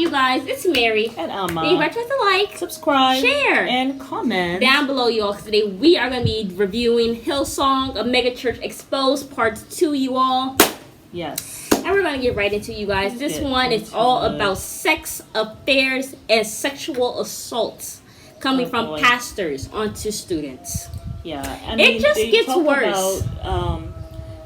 You guys, it's Mary. And Alma. Be sure to like, subscribe, share, and comment down below, y'all. Today we are going to be reviewing Hillsong, a Megachurch Exposed Part 2, you all. Yes. And we're going to get right into you guys. This one is all about sex affairs and sexual assaults coming from pastors onto students. Yeah. I mean, it just gets worse.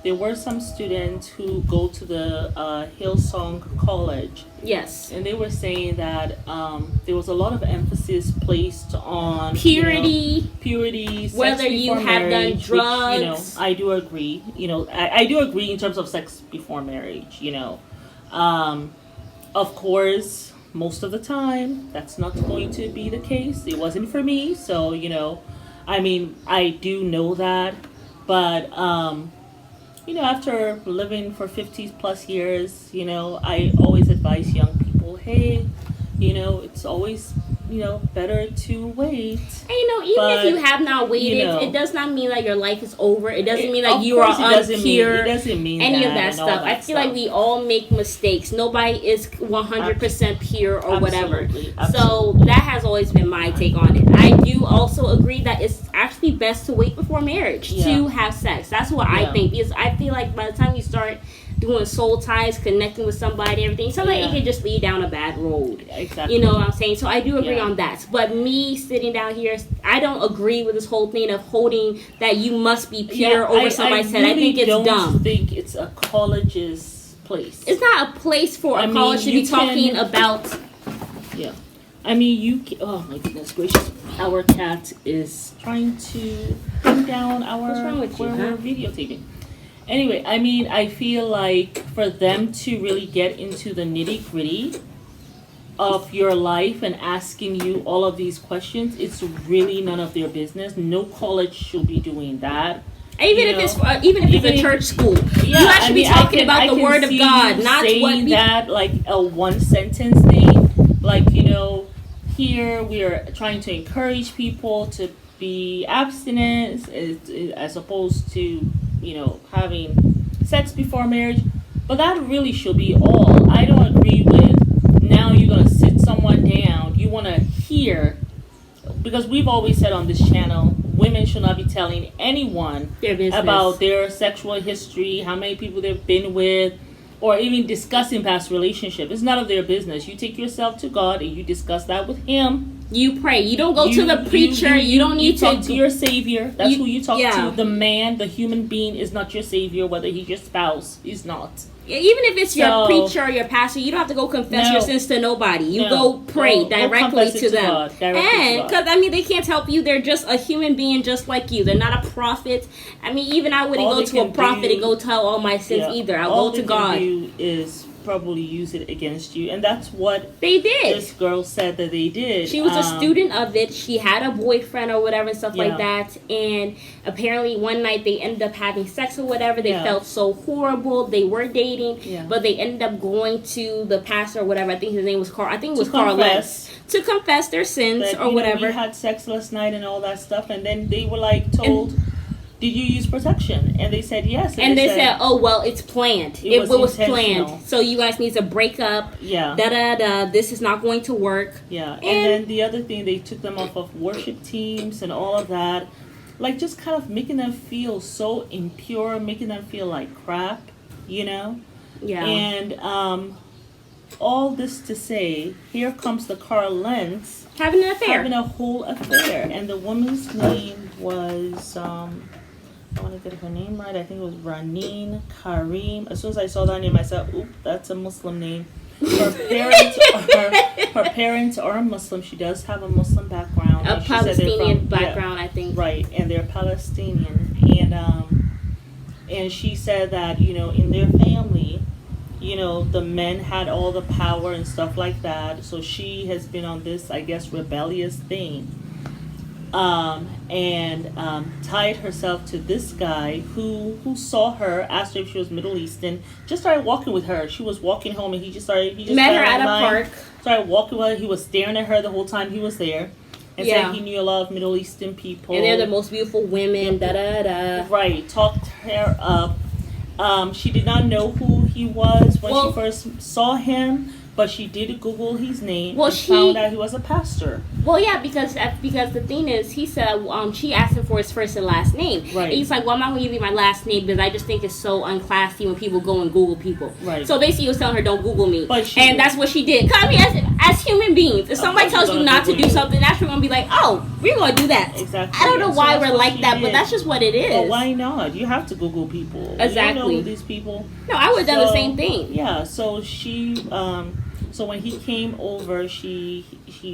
There were some students who go to the Hillsong College. Yes. And they were saying that there was a lot of emphasis placed on purity, whether you have done drugs. Which, I do agree. I do agree in terms of sex before marriage. Of course, most of the time that's not going to be the case. It wasn't for me, so I do know that, but after living for 50 plus years, I always advise young people, hey, it's always, better to wait. And even if you have not waited, it does not mean that your life is over. It doesn't mean that you are unpure. It doesn't mean any of that stuff. I feel like we all make mistakes. Nobody is 100% pure or whatever. Absolutely. So that has always been my take on it. I do also agree that it's actually best to wait before marriage to have sex. That's what I think, because I feel like by the time you start doing soul ties, connecting with somebody, everything, sometimes it can just lead down a bad road. Exactly. You know what I'm saying? So I do agree on that. But me sitting down here, I don't agree with this whole thing of holding that you must be pure over somebody's head. I think it's dumb. I think it's a college's place. It's not a place for a college to be talking about. Yeah. Oh my goodness gracious. Our cat is trying to bring down our... What's wrong with you, we're videotaping. Anyway, I feel like for them to really get into the nitty-gritty of your life and asking you all of these questions, it's really none of their business. No college should be doing that. Even if it's a church school, you should be talking about the Word of God, not what that like a one sentence thing. Like, here we are trying to encourage people to be abstinent as opposed to having sex before marriage, but that really should be all. I don't agree with now you're going to sit someone down. You want to hear, because we've always said on this channel, women should not be telling anyone about their sexual history, how many people they've been with, or even discussing past relationship. It's none of their business. You take yourself to God and you discuss that with Him. You pray. You don't go to the preacher. You don't need to talk to your Savior. That's who you talk to. The man, the human being, is not your Savior. Whether he's your spouse, he's not. Even if it's your preacher or your pastor, you don't have to go confess your sins to nobody. You go pray directly to them. And because they can't help you. They're just a human being just like you. They're not a prophet. Even I wouldn't go to a prophet and go tell all my sins either. I'll go to God. All they can do is probably use it against you, and that's what they did. This girl said that they did. She was a student of it. She had a boyfriend or whatever and stuff like that, and apparently one night they ended up having sex or whatever. They felt so horrible. They were dating, but they ended up going to the pastor or whatever. I think his name was Carl. I think it was Carl to confess their sins or whatever. We had sex last night and all that stuff, and then they were told, did you use protection? And they said yes. And they said, oh, well, it's planned. It was planned. So you guys need to break up. Yeah. Da-da-da. This is not going to work. Yeah. And then the other thing, they took them off of worship teams and all of that. Like, just kind of making them feel so impure, making them feel like crap, Yeah. And all this to say, here comes the Carl Lentz. Having an affair. Having a whole affair. And the woman's name was... I want to get her name right. I think it was Raneen Karim. As soon as I saw that name, I said, "Oop, that's a Muslim name." Her parents are Muslim. She does have a Muslim background. A Palestinian background, I think. Right, and they're Palestinian. And she said that in their family, the men had all the power and stuff like that. So she has been on this, I guess, rebellious thing. Tied herself to this guy who saw her, asked her if she was Middle Eastern, just started walking with her. She was walking home and he just met her at a park. Started walking with her. He was staring at her the whole time he was there. And said he knew a lot of Middle Eastern people. And they're the most beautiful women, da-da-da. Right. Talked her up. She did not know who he was when she first saw him. But she did Google his name. Well, and found out he was a pastor. Well, yeah, because the thing is, he said she asked him for his first and last name. Right. And he's like, well, I'm not going to give you my last name because I just think it's so unclassy when people go and Google people. Right. So basically, he was telling her, don't Google me. And that's what she did. Cause I mean, as human beings, if somebody tells you not to do something, that's you're going to be like, oh, we're going to do that. Exactly. I don't know why we're like that, but that's just what it is. But why not? You have to Google people. Exactly. You don't know these people. No, I would have done the same thing. Yeah, so she... So when he came over, he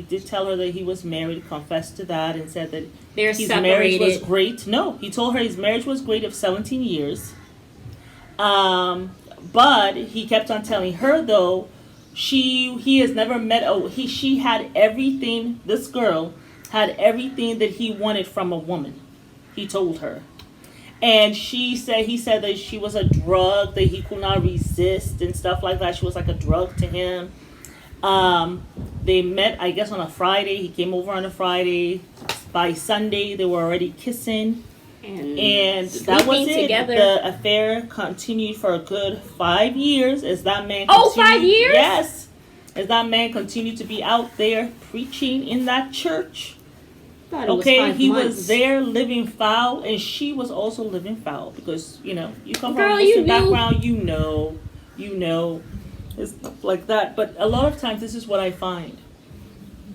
did tell her that he was married, confessed to that, and said that his marriage was great. No, he told her his marriage was great of 17 years. But he kept on telling her, though, he has never met she had everything, this girl had everything that he wanted from a woman, he told her. And he said that she was a drug that he could not resist and stuff like that. She was like a drug to him. They met, I guess, on a Friday. He came over on a Friday. By Sunday, they were already kissing. And that was it. Together. The affair continued for a good 5 years as that man continued. 5 years? Yes. As that man continued to be out there preaching in that church. Okay, he was there living foul, and she was also living foul because, you come from a Muslim background, you know, it's like that. But a lot of times, this is what I find,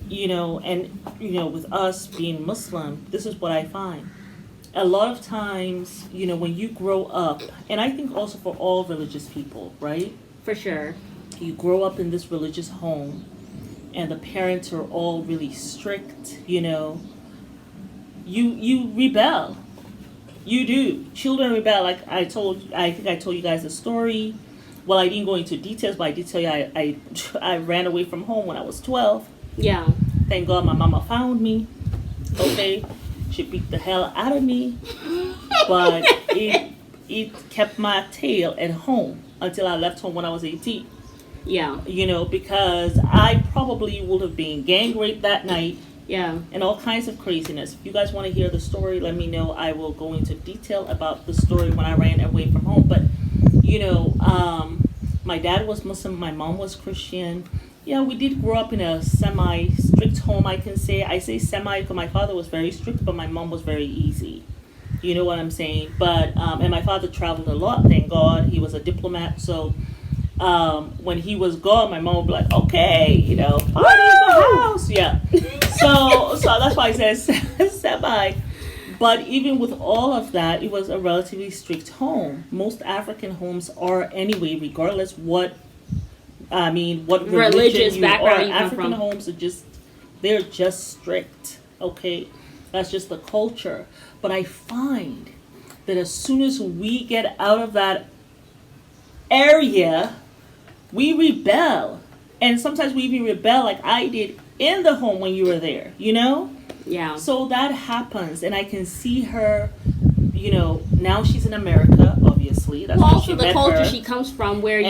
and, with us being Muslim, this is what I find. A lot of times, when you grow up, and I think also for all religious people, right? For sure. You grow up in this religious home, and the parents are all really strict, You rebel. You do. Children rebel. Like I think I told you guys a story. Well, I didn't go into details, but I did tell you I ran away from home when I was 12. Yeah. Thank God my mama found me. Okay. She beat the hell out of me. But it kept my tail at home until I left home when I was 18. Yeah. Because I probably would have been gang raped that night. Yeah. And all kinds of craziness. If you guys want to hear the story, let me know. I will go into detail about the story when I ran away from home. But, my dad was Muslim. My mom was Christian. Yeah, we did grow up in a semi-strict home, I can say. I say semi because my father was very strict, but my mom was very easy. You know what I'm saying? But, and my father traveled a lot, thank God. He was a diplomat, so... when he was gone, my mom would be like, okay, party in the house. Yeah. So that's why I said semi. But even with all of that, it was a relatively strict home. Most African homes are anyway, regardless what religious background you come African from. Homes are they're just strict. Okay. That's just the culture. But I find that as soon as we get out of that area, we rebel. And sometimes we even rebel like I did in the home when you were there, Yeah. So that happens. And I can see her, now she's in America, obviously. That's also the culture she comes from where,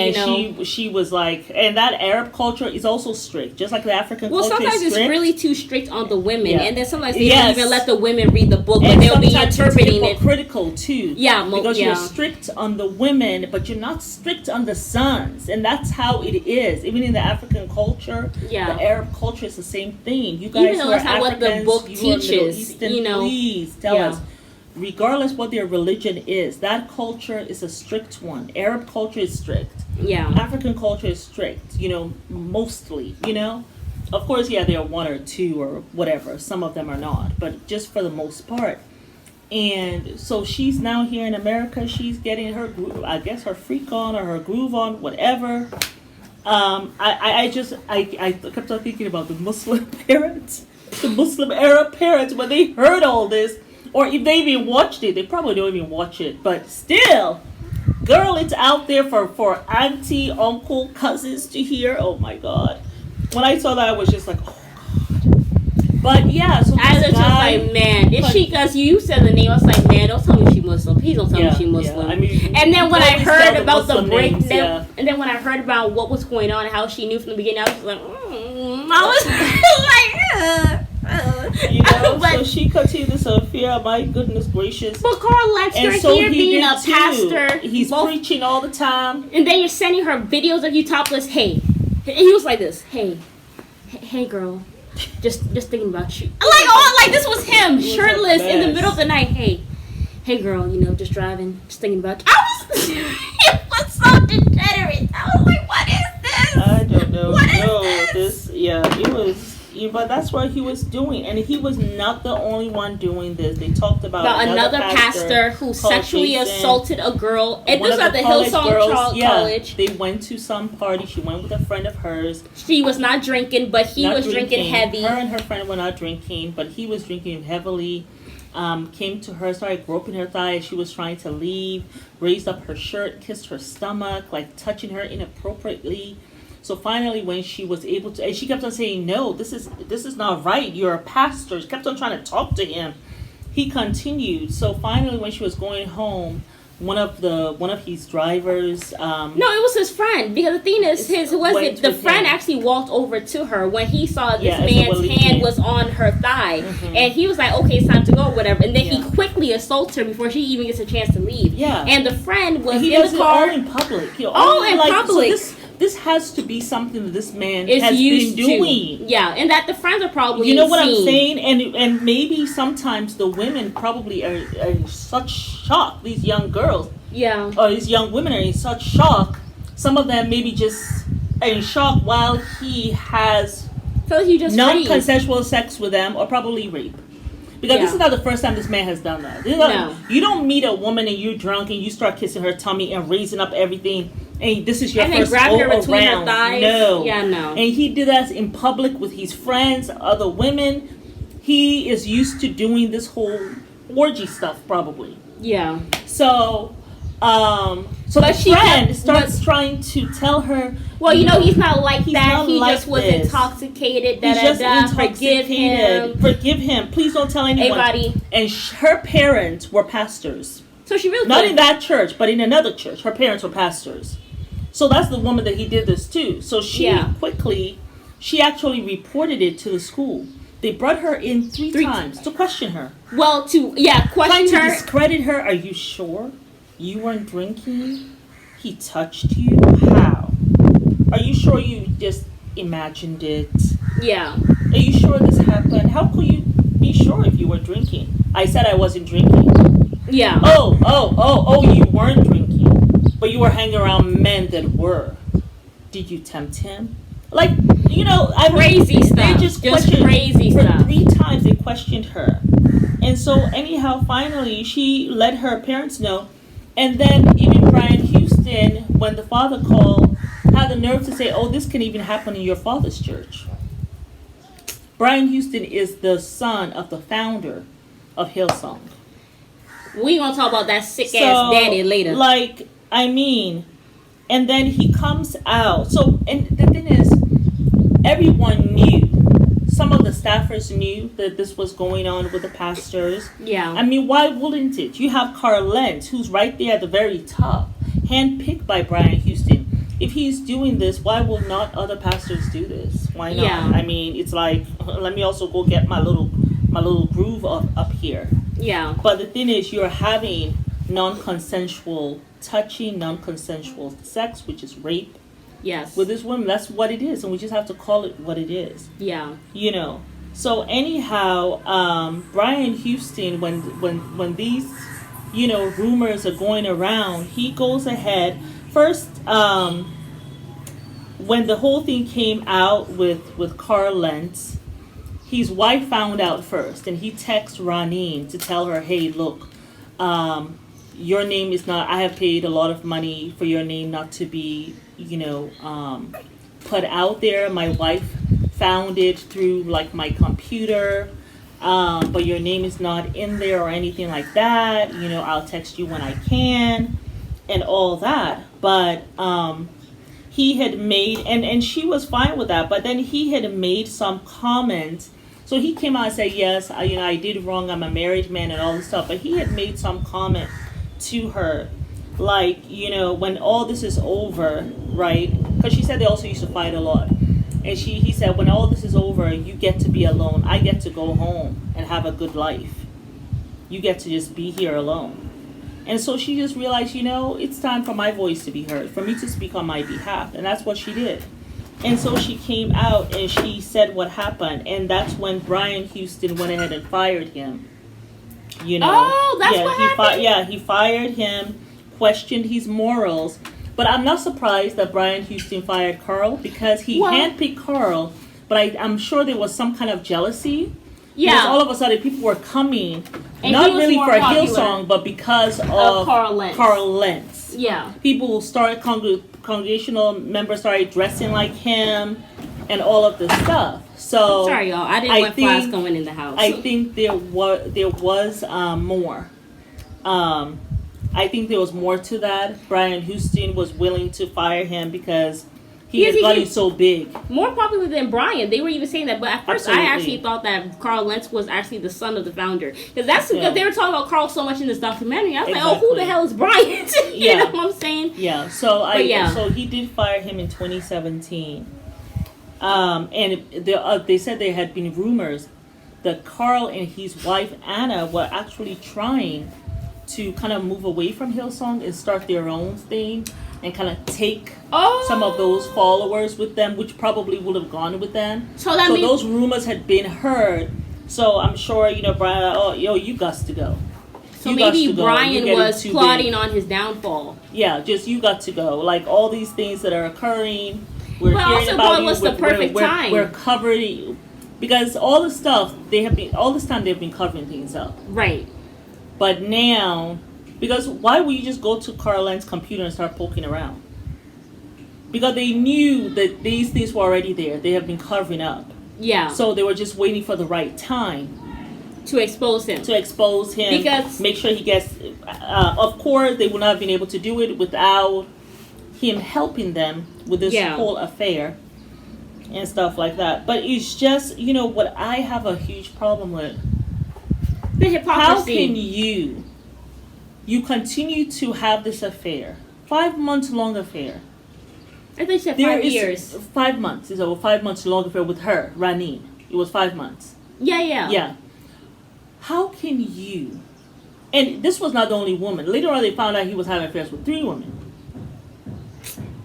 she was like, and that Arab culture is also strict, just like the African culture is strict. Well, sometimes it's really too strict on the women. Yeah. And then sometimes they don't even let the women read the book, but they'll be interpreting it. It's hypocritical, too. Yeah. Because you're strict on the women, but you're not strict on the sons. And that's how it is. Even in the African culture, the Arab culture is the same thing. You guys even though that's not what the book teaches, please tell us. Regardless what their religion is, that culture is a strict one. Arab culture is strict. Yeah. African culture is strict, mostly, Of course, there are one or two or whatever. Some of them are not, but just for the most part. And so she's now here in America. She's getting her, I guess, her freak on or her groove on, whatever. I kept on thinking about the Muslim parents, the Muslim Arab parents, when they heard all this. Or if they even watched it, they probably don't even watch it. But still, girl, it's out there for auntie, uncle, cousins to hear. Oh, my God. When I saw that, I was just like, oh, God. But, yeah. So I was just like, man. Because you said the name, I was like, man, don't tell me she's Muslim. Please don't tell me she's Muslim. Yeah. I mean, and then when I heard about the breakdown, and then when I heard about what was going on, how she knew from the beginning, I was like, I was like, so she continued this affair. My goodness gracious! But Carl Lexter here being a pastor, he's preaching all the time, and then you're sending her videos of you topless. Hey, he was like this. Hey, girl. Just thinking about you. Like this was him, shirtless in the middle of the night. Hey, girl. Just driving, just thinking about you. It was so degenerate. I was like, what is this? I don't know. What is this? It was. But that's what he was doing, and he was not the only one doing this. They talked about another pastor who sexually assaulted a girl. And this was at the Hillsong College. They went to some party. She went with a friend of hers. She was not drinking, but he was drinking heavy. Her and her friend were not drinking, but he was drinking heavily. Came to her, started groping her thigh as she was trying to leave. Raised up her shirt, kissed her stomach, like touching her inappropriately. So finally, when she was able to, and she kept on saying, "No, this is not right. You're a pastor." She kept on trying to talk to him. He continued. So finally, when she was going home, one of his drivers. No, it was his friend, because the thing is, the friend actually walked over to her when he saw this man's hand was on her thigh, and he was like, "Okay, it's time to go," or whatever. And then he quickly assaults her before she even gets a chance to leave. Yeah, and the friend was in the car, all in public. All in public. So this has to be something that this man has been doing. Yeah, and that the friends are probably You know what I'm saying? And maybe sometimes the women probably are in such shock, these young girls. Yeah. Or these young women are in such shock. Some of them maybe just are in shock while he has non-consensual sex with them, or probably rape. Because this is not the first time this man has done that. No. You don't meet a woman and you're drunk and you start kissing her tummy and raising up everything, and this is your first go around. No. Yeah, no. And he did that in public with his friends, other women. He is used to doing this whole orgy stuff, probably. Yeah. So the friend starts trying to tell her. Well, he's not like that. He just was intoxicated. He's just intoxicated. Forgive him. Please don't tell anyone. Anybody. And her parents were pastors. So she really not in that church, but in another church. Her parents were pastors. So that's the woman that he did this to. So she actually reported it to the school. They brought her in three times to question her. Well, question trying her. To discredit her. Are you sure you weren't drinking? He touched you? How? Are you sure you just imagined it? Yeah. Are you sure this happened? How could you be sure if you were drinking? I said I wasn't drinking. Yeah. Oh, you weren't drinking. But you were hanging around men that were. Did you tempt him? Crazy stuff. They just crazy stuff. For 3 times they questioned her. And so anyhow, finally, she let her parents know. And then even Brian Houston, when the father called, had the nerve to say, "Oh, this can even happen in your father's church." Brian Houston is the son of the founder of Hillsong. We gonna talk about that sick ass daddy later. And then he comes out. So, and the thing is, everyone knew. Some of the staffers knew that this was going on with the pastors. Yeah. Why wouldn't it? You have Carl Lentz, who's right there at the very top, handpicked by Brian Houston. If he's doing this, why will not other pastors do this? Why not? Yeah. It's like, let me also go get my little groove up here. Yeah. But the thing is, you're having non-consensual touching, non-consensual sex, which is rape. Yes. With this woman, that's what it is, and we just have to call it what it is. Yeah. So anyhow, Brian Houston, when these, rumors are going around, he goes ahead. First, when the whole thing came out with Carl Lentz, his wife found out first, and he texts Ronine to tell her, "Hey, look, your name is not, I have paid a lot of money for your name not to be, put out there. My wife found it through my computer, but your name is not in there or anything like that. I'll text you when I can," and all that. But he had made, and she was fine with that, but then he had made some comments. So he came out and said, "Yes, I did wrong. I'm a married man," and all this stuff. But he had made some comment to her, when all this is over, right? Because she said they also used to fight a lot. And he said, "When all this is over, you get to be alone. I get to go home and have a good life. You get to just be here alone." And so she just realized, it's time for my voice to be heard, for me to speak on my behalf. And that's what she did. And so she came out and she said what happened, and that's when Brian Houston went ahead and fired him. You know, oh, that's what happened. He fired him, questioned his morals. But I'm not surprised that Brian Houston fired Carl, because he handpicked Carl. But I'm sure there was some kind of jealousy. Yeah. Because all of a sudden people were coming, and not really for Hillsong, but because of Carl Lentz. Yeah. People started, congregational members started dressing like him and all of this stuff. So sorry, y'all. I didn't want flies going in the house. I think there was more. I think there was more to that. Brian Houston was willing to fire him because he had gotten so big. More popular than Brian. They were even saying that. But at first, I actually thought that Carl Lentz was actually the son of the founder. Because they were talking about Carl so much in this documentary. I was like, oh, who the hell is Brian? You know what I'm saying? Yeah. So so he did fire him in 2017. And they said there had been rumors that Carl and his wife Anna were actually trying to kind of move away from Hillsong and start their own thing and kind of take some of those followers with them, which probably would have gone with them. So those rumors had been heard. So I'm sure, Brian, you got to go. So maybe Brian was plotting on his downfall. Yeah, just you got to go. Like all these things that are occurring, we're hearing also about was the perfect time. We're covering, because all the stuff all this time they've been covering things up. Right. But now, because why would you just go to Carl Lentz's computer and start poking around? Because they knew that these things were already there. They have been covering up. Yeah. So they were just waiting for the right time to expose him. Because make sure he gets. Of course, they would not have been able to do it without him helping them with this whole affair and stuff like that. But it's just, what I have a huge problem with. The hypocrisy. How can you continue to have this affair? 5 months long affair. I think you said 5 years. 5 months. It's a 5 months long affair with her, Raneen. It was 5 months. Yeah. How can you? And this was not the only woman. Later on, they found out he was having affairs with 3 women.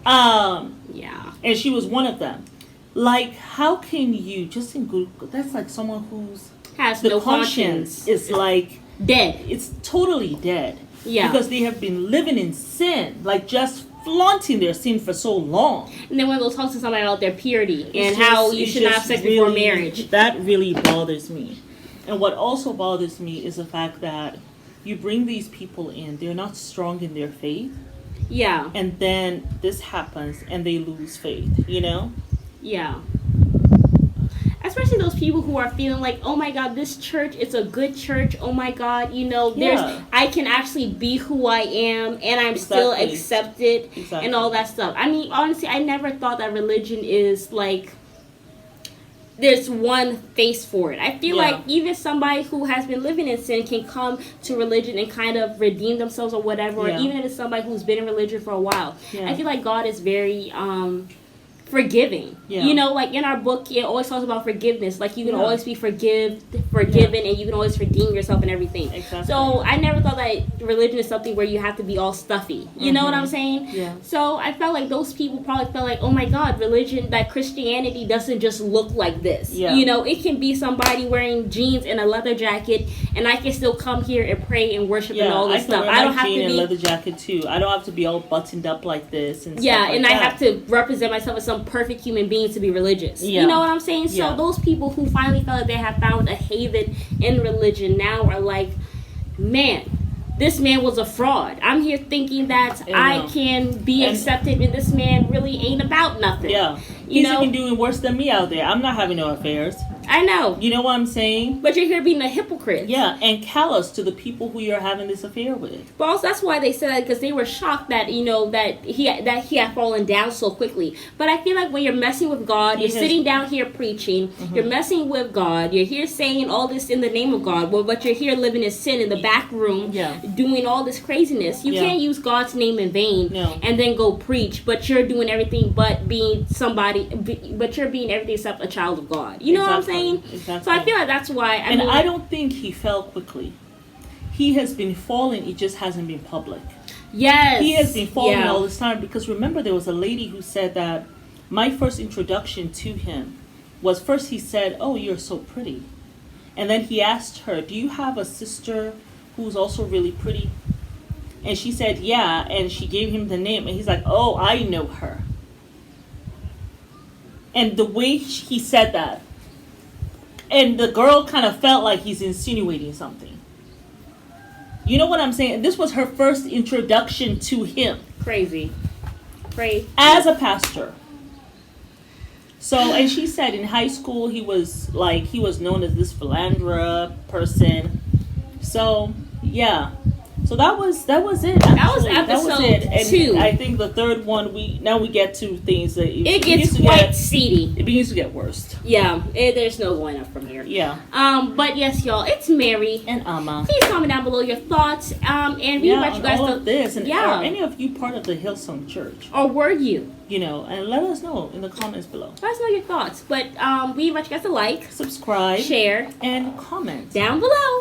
Yeah. And she was one of them. Like, how can you, just in good, that's like someone who's has no conscience. Is like dead. It's totally dead. Yeah. Because they have been living in sin, like just flaunting their sin for so long. And then when they'll talk to somebody about their purity and how you should not have sex before marriage. That really bothers me. And what also bothers me is the fact that you bring these people in, they're not strong in their faith. Yeah. And then this happens and they lose faith, Yeah. Especially those people who are feeling like, oh my God, this church is a good church. Oh my God, I can actually be who I am and I'm still accepted and all that stuff. I mean, honestly, I never thought that religion is like, there's one face for it. I feel like even somebody who has been living in sin can come to religion and kind of redeem themselves or whatever, or even if it's somebody who's been in religion for a while. I feel like God is very forgiving. Like in our book, it always talks about forgiveness. Like you can always be forgiven and you can always redeem yourself and everything. Exactly. So I never thought that religion is something where you have to be all stuffy. You know what I'm saying? Yeah. So I felt like those people probably felt like, oh my God, religion, that Christianity doesn't just look like this. Yeah. It can be somebody wearing jeans and a leather jacket and I can still come here and pray and worship and all this stuff. I don't have to be leather jacket too. I don't have to be all buttoned up like this and stuff like and that. I have to represent myself as some perfect human being to be religious. You know what I'm saying? So those people who finally felt like they have found a haven in religion now are like, man, this man was a fraud. I'm here thinking that I can be accepted and this man really ain't about nothing. Yeah. He's even doing worse than me out there. I'm not having no affairs. I know. You know what I'm saying? But you're here being a hypocrite. Yeah, and callous to the people who you're having this affair with. But also that's why they said that, because they were shocked that that he had fallen down so quickly. But I feel like when you're messing with God, you're sitting down here preaching, you're messing with God, you're here saying all this in the name of God, but you're here living in sin in the back room, doing all this craziness. You can't use God's name in vain and then go preach, but you're doing everything but being but you're being everything except a child of God. You know what I'm saying? Exactly. So I feel like that's why. I don't think he fell quickly. He has been falling. It just hasn't been public. Yes. He has been falling all this time, because remember there was a lady who said that my first introduction to him was, first he said, "Oh, you're so pretty." And then he asked her, "Do you have a sister who's also really pretty?" And she said, "Yeah." And she gave him the name. And he's like, "Oh, I know her." And the way he said that, and the girl kind of felt like he's insinuating something. You know what I'm saying? This was her first introduction to him. Crazy. As a pastor. So, and she said in high school he was known as this philanderer person. So, yeah. So that was it. Actually. That was episode 2. And I think the third one we get to things that it gets quite seedy. It begins to get worse. Yeah, there's no going up from here. Yeah. But yes, y'all, it's Mary and Amma. Please comment down below your thoughts. And we invite you guys all to of this. And are any of you part of the Hillsong Church? Or were you? And let us know in the comments below. Let us know your thoughts. But we invite you guys to like, subscribe, share, and comment down below.